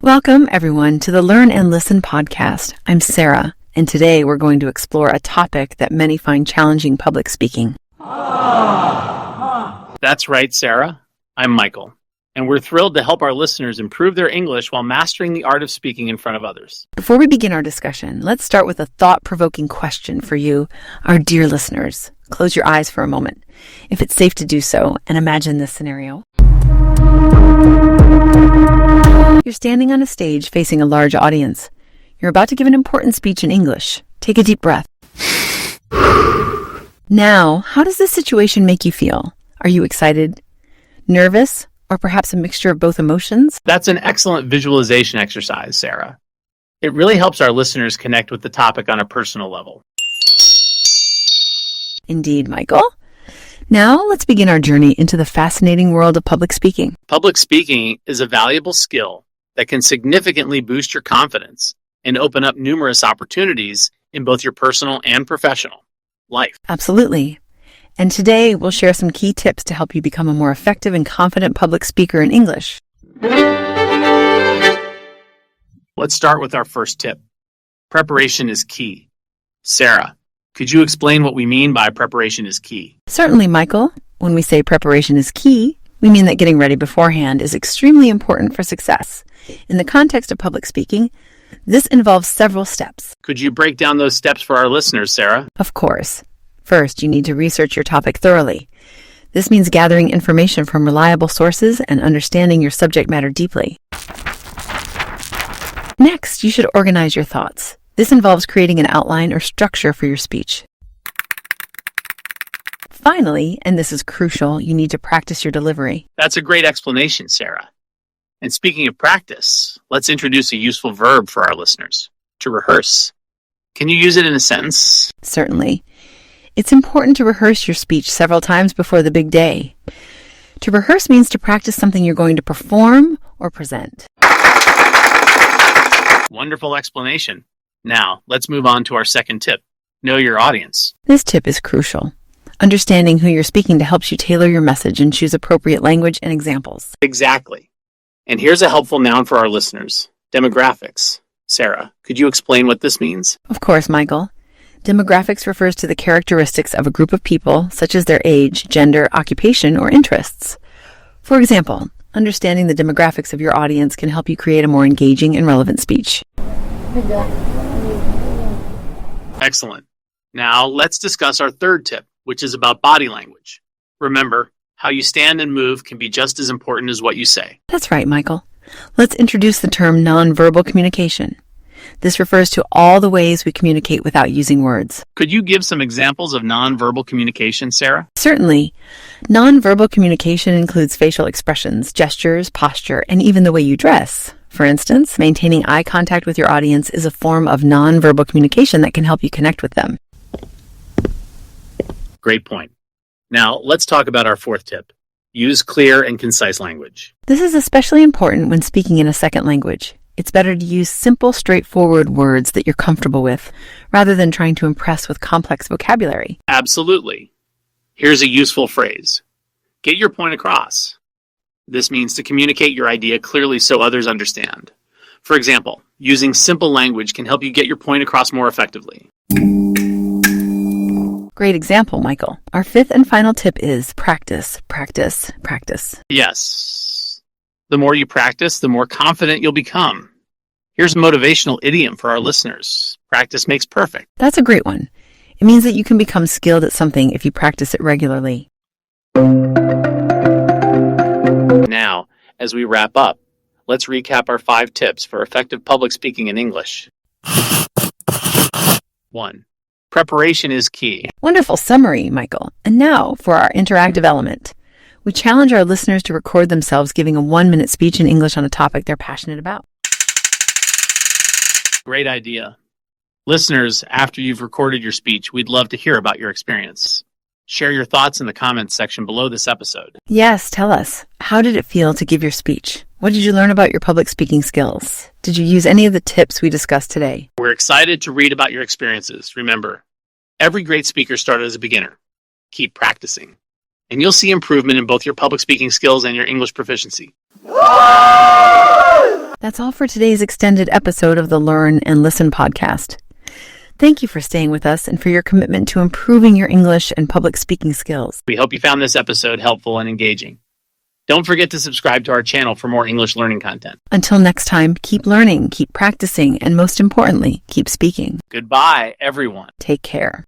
Welcome, everyone, to the Learn and Listen podcast. I'm Sarah, and today we're going to explore a topic that many find challenging: public speaking. That's right, Sarah. I'm Michael, and we're thrilled to help our listeners improve their English while mastering the art of speaking in front of others. Before we begin our discussion, let's start with a thought-provoking question for you, our dear listeners. Close your eyes for a moment, if it's safe to do so, and imagine this scenario. You're standing on a stage facing a large audience. You're about to give an important speech in English. Take a deep breath. Now, how does this situation make you feel? Are you excited, nervous, or perhaps a mixture of both emotions? That's an excellent visualization exercise, Sarah. It really helps our listeners connect with the topic on a personal level. Indeed, Michael. Now, let's begin our journey into the fascinating world of public speaking. Public speaking is a valuable skill that can significantly boost your confidence and open up numerous opportunities in both your personal and professional life. Absolutely. And today, we'll share some key tips to help you become a more effective and confident public speaker in English. Let's start with our first tip. Preparation is key. Sarah, could you explain what we mean by preparation is key? Certainly, Michael. When we say preparation is key, we mean that getting ready beforehand is extremely important for success. In the context of public speaking, this involves several steps. Could you break down those steps for our listeners, Sarah? Of course. First, you need to research your topic thoroughly. This means gathering information from reliable sources and understanding your subject matter deeply. Next, you should organize your thoughts. This involves creating an outline or structure for your speech. Finally, and this is crucial, you need to practice your delivery. That's a great explanation, Sarah. And speaking of practice, let's introduce a useful verb for our listeners: to rehearse. Can you use it in a sentence? Certainly. It's important to rehearse your speech several times before the big day. To rehearse means to practice something you're going to perform or present. Wonderful explanation. Now, let's move on to our second tip. Know your audience. This tip is crucial. Understanding who you're speaking to helps you tailor your message and choose appropriate language and examples. Exactly. And here's a helpful noun for our listeners: demographics. Sarah, could you explain what this means? Of course, Michael. Demographics refers to the characteristics of a group of people, such as their age, gender, occupation, or interests. For example, understanding the demographics of your audience can help you create a more engaging and relevant speech. Excellent. Now, let's discuss our third tip, which is about body language. Remember, how you stand and move can be just as important as what you say. That's right, Michael. Let's introduce the term nonverbal communication. This refers to all the ways we communicate without using words. Could you give some examples of nonverbal communication, Sarah? Certainly. Nonverbal communication includes facial expressions, gestures, posture, and even the way you dress. For instance, maintaining eye contact with your audience is a form of nonverbal communication that can help you connect with them. Great point. Now, let's talk about our fourth tip. Use clear and concise language. This is especially important when speaking in a second language. It's better to use simple, straightforward words that you're comfortable with, rather than trying to impress with complex vocabulary. Absolutely. Here's a useful phrase: get your point across. This means to communicate your idea clearly so others understand. For example, using simple language can help you get your point across more effectively. Great example, Michael. Our fifth and final tip is practice, practice, practice. Yes. The more you practice, the more confident you'll become. Here's a motivational idiom for our listeners: practice makes perfect. That's a great one. It means that you can become skilled at something if you practice it regularly. Now, as we wrap up, let's recap our 5 tips for effective public speaking in English. 1. Preparation is key. Wonderful summary, Michael. And now for our interactive element. We challenge our listeners to record themselves giving a 1-minute speech in English on a topic they're passionate about. Great idea. Listeners, after you've recorded your speech, we'd love to hear about your experience. Share your thoughts in the comments section below this episode. Yes, tell us. How did it feel to give your speech? What did you learn about your public speaking skills? Did you use any of the tips we discussed today? We're excited to read about your experiences. Remember, every great speaker started as a beginner. Keep practicing, and you'll see improvement in both your public speaking skills and your English proficiency. That's That's all for today's extended episode of the Learn and Listen podcast. Thank you for staying with us and for your commitment to improving your English and public speaking skills. We hope you found this episode helpful and engaging. Don't forget to subscribe to our channel for more English learning content. Until next time, keep learning, keep practicing, and most importantly, keep speaking. Goodbye, everyone. Take care.